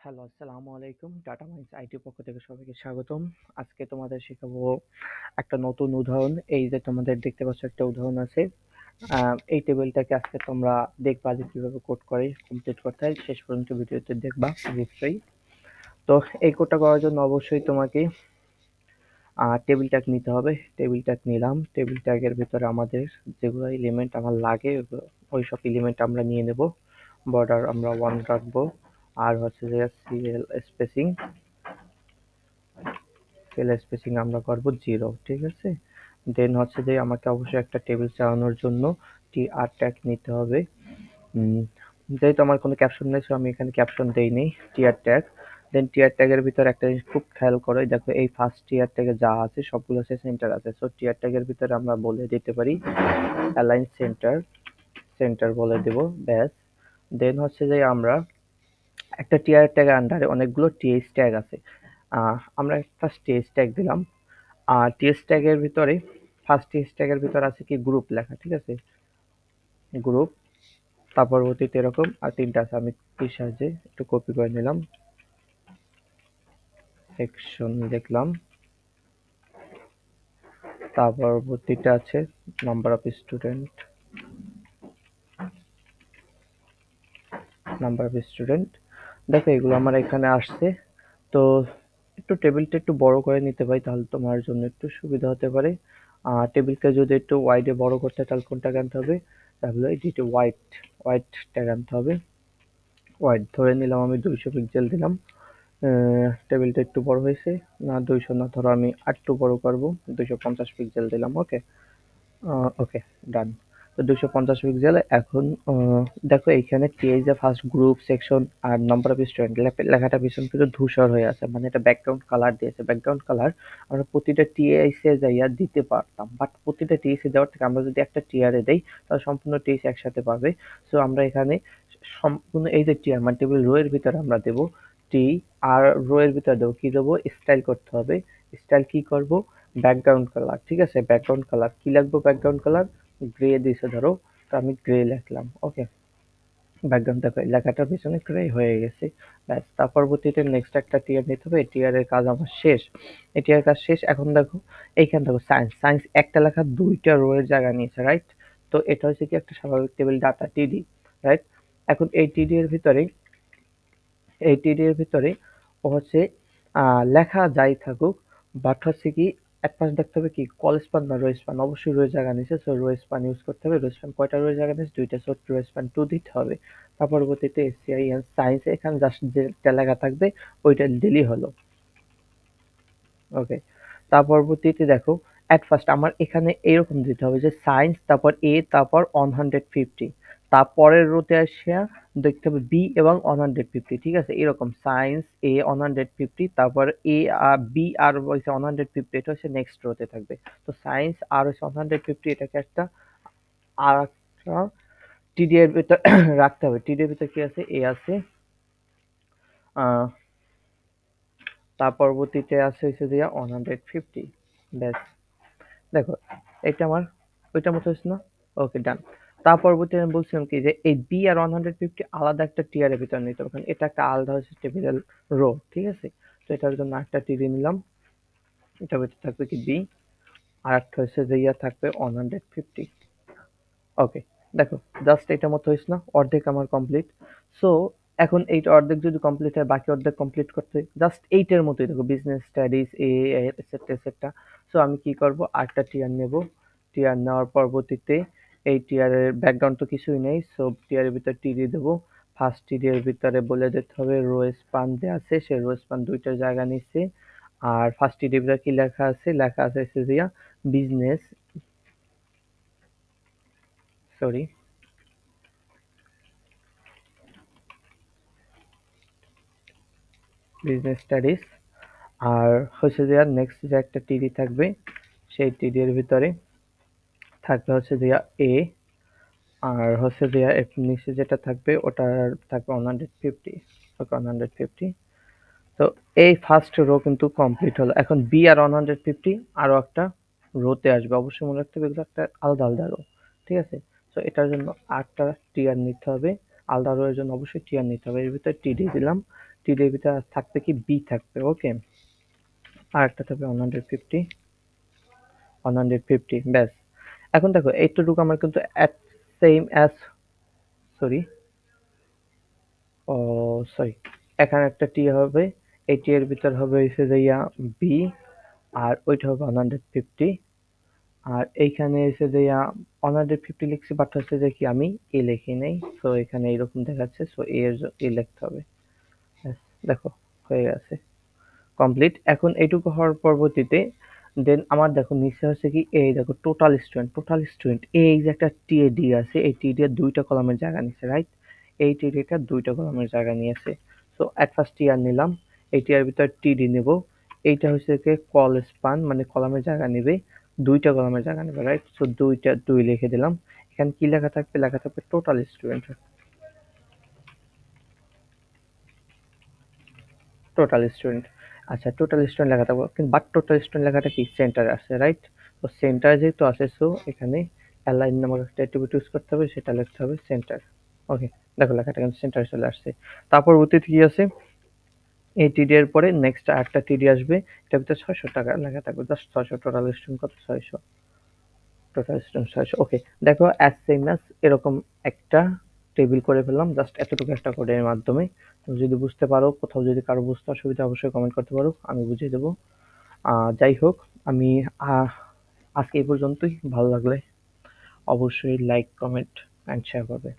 Hello, আসসালামু আলাইকুম। Tata mines IT পক্ষ থেকে সবাইকে স্বাগতম। আজকে তোমাদের শেখাবো একটা নতুন উদাহরণ। এই যে তোমাদের দেখতে পাচ্ছ একটা উদাহরণ আছে। এই টেবিলটাকে আজকে তোমরা দেখবা যে কিভাবে কোড করে কমপ্লিট করতে হয়। শেষ পর্যন্ত ভিডিওতে দেখবা অবশ্যই। তো এই কোডটা করার জন্য অবশ্যই তোমাকে টেবিল ট্যাগ নিতে হবে। টেবিল ট্যাগ নিলাম। টেবিল ট্যাগের ভিতরে আমাদের যেগুলো এলিমেন্ট আমার লাগে ওই সব এলিমেন্ট আমরা নিয়ে নেব। বর্ডার আমরা 1 রাখবো। আর হচ্ছে যে সেল স্পেসিং আমরা করব 0, ঠিক আছে। দেন হচ্ছে যে আমাকে অবশ্যই একটা টেবিল চালানোর জন্য টিআর ট্যাগ নিতে হবে। যেহেতু আমার কোনো ক্যাপশন নেই, সো আমি এখানে ক্যাপশন দেইনি। টিআর ট্যাগ, দেন টিআর ট্যাগের ভিতরে একটা জিনিস খুব খেয়াল করো, দেখো এই ফার্স্ট টিআর ট্যাগে যা আছে সবগুলো হচ্ছে সেন্টার আছে। সো টিআর ট্যাগের ভিতরে আমরা বলে দিতে পারি অ্যালাইন সেন্টার, সেন্টার বলে দেব, ব্যাস। দেন হচ্ছে যে আমরা একটা টিআর ট্যাগের আন্ডারে অনেকগুলো টিএস ট্যাগ আছে। আমরা একটা টিএস ট্যাগ দিলাম। আর টিএস ট্যাগের ভিতরে ফার্স্ট টিএস ট্যাগের ভিতরে আছে কি গ্রুপ লেখা, ঠিক আছে, গ্রুপ। তার পরবর্তীতে এরকম আর তিনটা আছে, আমি কি সাহায্যে একটু কপি করে নিলাম। সেকশন দেখলাম, তার পরবর্তীতে আছে number of student, number of student. দেখো এগুলো আমার এখানে আসছে। তো একটু টেবিলটা একটু বড় করে নিতে পারি, তাহলে তোমার জন্য একটু সুবিধা হতে পারে। টেবিলকে যদি একটু ওয়াইডে বড় করতে হয় তাহলে কোনটা আনতে হবে, তাহলে এটি হোয়াইট, হোয়াইট ট্যাগ আনতে হবে। হোয়াইট ধরে নিলাম, আমি 200 পিক্সেল দিলাম। টেবিলটা একটু বড় হয়েছে, না 200 না, ধরো আমি আরেকটু বড় করব, 250 পিক্সেল দিলাম। ওকে, ওকে, ডান। তো 250 পিক্সেল। এখন দেখো এইখানে টিএইচ এ ফার্স্ট গ্রুপ সেকশন আর নাম্বার অফ স্টুডেন্ট লেখাটা ভীষণ কিন্তু ধূসর হয়ে আছে, মানে এটা ব্যাকগ্রাউন্ড কালার দিয়েছে। ব্যাকগ্রাউন্ড কালার আমরা প্রতিটা টিএইচ এ যাইয়া দিতে পারতাম, বাট প্রতিটা টিএইচ এ দেওয়ার থেকে আমরা যদি একটা টিআর এ দেই তাহলে সম্পূর্ণ টিএইচ একসাথে পাবে। সো আমরা এখানে সম্পূর্ণ এই যে টিআর মানে টেবিল রো এর ভিতরে আমরা দেব টি, আর রো এর ভিতরে দেবো কি, দেবো স্টাইল করতে হবে। স্টাইল কি করব, ব্যাকগ্রাউন্ড কালার, ঠিক আছে। ব্যাকগ্রাউন্ড কালার কি লাগবে, ব্যাকগ্রাউন্ড কালার গ্রে দিছে ধরো, তো আমি গ্রে লিখলাম। ওকে, ব্যাকগ্রাউন্ড দেখো লেখাটার পিছনে গ্রে হয়ে গেছে, ব্যাস। তার পরবর্তীতে নেক্সট একটা টিয়ার নিতে হবে। টিয়ার এর কাজ আমার শেষ, এই টিয়ার কাজ শেষ। এখন দেখো এইখানে দেখো সায়েন্স, সায়েন্স একটা লেখা দুইটা রো এর জায়গা নিয়েছে, রাইট। তো এটা হচ্ছে কি একটা স্বাভাবিক টেবিল ডাটা টিডি, রাইট। এখন এই টিডি এর ভিতরে, এই টিডি এর ভিতরে ও হচ্ছে লেখা যাই থাকুক, বাট হচ্ছে কি এক পাশে দেখতে হবে কি কলস্পান না রোস্পান, অবশ্যই রো জায়গা নিচে, সো রোস্পান ইউজ করতে হবে। রোস্পান কয়টা রো জায়গা নিচে, দুইটা, সো রোস্পান 2 দিতে হবে। তার পরবর্তীতে এসসিআই এন্ড সায়েন্স, এখানে জাস্ট যেটা লেখা থাকবে ওইটা দিলেই হলো। ওকে, তার পরবর্তীতে দেখো এট ফার্স্ট আমার এখানে এরকম দিতে হবে যে সায়েন্স, তারপর এ, তারপর 150, তারপরের রোতে আসিয়া দেখতে হবে বি এবং 150, ঠিক আছে। এরকম সায়েন্স এ 150, তারপর এ বি আর হচ্ছে 150, এটা হচ্ছে নেক্সট রোতে থাকবে। তো সায়েন্স আর হচ্ছে 150, এটাকে একটা আর একটা টিডি এর ভিতর রাখতে হবে। টিডি এর ভিতর কি আছে, এ আছে, আহ তার পরবর্তীতে আছে হচ্ছে দিয়া 150, ব্যাস। দেখো এটা আমার ওইটার মতো হচ্ছে না। ওকে, ডান। তার পরবর্তীতে আমি বলছিলাম কি যে এই বি আর 150 আলাদা একটা টিয়ার এর ভিতর নিতে হবে, কারণ এটা একটা আলাদা হচ্ছে টেবিল রো, ঠিক আছে। তো এটার জন্য একটা টিডি নিলাম, এটার ভিতর থাকবে কি বি, আর একটা হচ্ছে যে ইয়া থাকবে 150। ওকে, দেখো জাস্ট এটার মতো হয়েছে না, অর্ধেক আমার কমপ্লিট। সো এখন এইটা অর্ধেক যদি কমপ্লিট হয়, বাকি অর্ধেক কমপ্লিট করতে জাস্ট এইটার মতোই দেখো, বিজনেস স্টাডিজ এ এটসেট্রা এটসেট্রা। সো আমি কি করব, আরেকটা টিয়ার নেব। টিয়ার নেওয়ার পরবর্তীতে এই টিয়ারের ব্যাকগ্রাউন্ড তো কিছুই নেই, সো টিয়ারের ভিতর টিডি দেবো। ফার্স্ট টিডি এর ভিতরে বলে দিতে হবে রো স্পান যে আছে, সে রো স্পান দুইটার জায়গা নিচ্ছে। আর ফার্স্ট টিডি এর ভিতরে কি লেখা আছে, লেখা আছে সিজিয়া বিজনেস, সরি, বিজনেস স্টাডিজ। আর হচ্ছে যে আর নেক্সট যে একটা টিডি থাকবে, সেই টিডি এর ভিতরে থাকবে হচ্ছে যে এ, আর হচ্ছে যে এর নিচে যেটা থাকবে ওটা থাকবে 150। ওকে, 150। তো এই ফার্স্ট রো কিন্তু কমপ্লিট হলো। এখন বি আর 150 আরো একটা রোতে আসবে, অবশ্যই মনে রাখতে হবে এগুলো একটা আলাদা আলাদা রো, ঠিক আছে। তো এটার জন্য আটটা টিয়ার নিতে হবে, আলাদা রো এর জন্য অবশ্যই টিয়ার নিতে হবে। এর ভিতরে টিডি দিলাম। টিডি এর ভিতরে থাকবে কি বি থাকবে, ওকে। আর একটা থাকবে 150 ব্যাস। এখন দেখো এইটুকু আমার কিন্তু at same as, sorry, oh sorry, এখানে একটা টি হবে, এই টি এর ভিতর হবে হচ্ছে যাইয়া বি, আর ওইটা হবে 150, আর এইখানে এসে যে 150 লিখছি, বাট হচ্ছে যে কি আমি এ লিখি নাই, সো এখানে এরকম দেখাচ্ছে, সো এ লিখতে হবে। ব্যাস, দেখো হয়ে গেছে, কমপ্লিট। এখন এইটুকু হওয়ার পরবর্তীতে দেন আমার দেখো নিচে হচ্ছে কি, এই দেখো টোটাল স্টুডেন্ট, এই যে একটা টিএডি আছে, এই টিডি এর দুইটা কলামের জায়গা নিচ্ছে, রাইট? এই টিডিটা দুইটা কলামের জায়গা নিয়েছে। সো এট ফার্স্ট টিআর নিলাম, এই টিআর ভিতর টিডি নেব, এইটা হচ্ছে কি কল স্পান, মানে কলামের জায়গা নেবে, দুইটা কলামের জায়গা নেবে, রাইট? সো দুই লিখে দিলাম। এখানে কি লেখা থাকবে টোটাল স্টুডেন্ট। আচ্ছা, টোটাল স্টুডেন্ট লেখা থাকবে, কিন্তু বাট টোটাল স্টুডেন্ট লেখাটা কি সেন্টারে আসছে, রাইট? তো সেন্টার যেহেতু আসে, সো এখানে অ্যালাইন নামক একটা অ্যাট্রিবিউট ইউজ করতে হবে, সেটা লিখতে হবে সেন্টার। ওকে, দেখো লেখাটা কিন্তু সেন্টারে চলে আসছে। তারপর পরবর্তীতে কি আছে, এই টিডি এর পরে নেক্সট আরেকটা টিডি আসবে, এটার ভিতরে 600 টাকা লেখা থাকবে, জাস্ট 600, টোটাল স্টুডেন্ট কত, 600, টোটাল স্টুডেন্ট 600। ওকে, দেখো অ্যাজ সেম অ্যাজ এরকম একটা টেবিল করে ফেললাম, জাস্ট এতটুকু একটা কোডের মাধ্যমে। তুমি যদি বুঝতে পারো, কোথাও যদি কারো বুঝতে অসুবিধা, অবশ্যই কমেন্ট করতে পারো, আমি বুঝিয়ে দেবো। যাই হোক, আমি আজকে এই পর্যন্তই। ভালো লাগলে অবশ্যই লাইক, কমেন্ট অ্যান্ড শেয়ার করবে।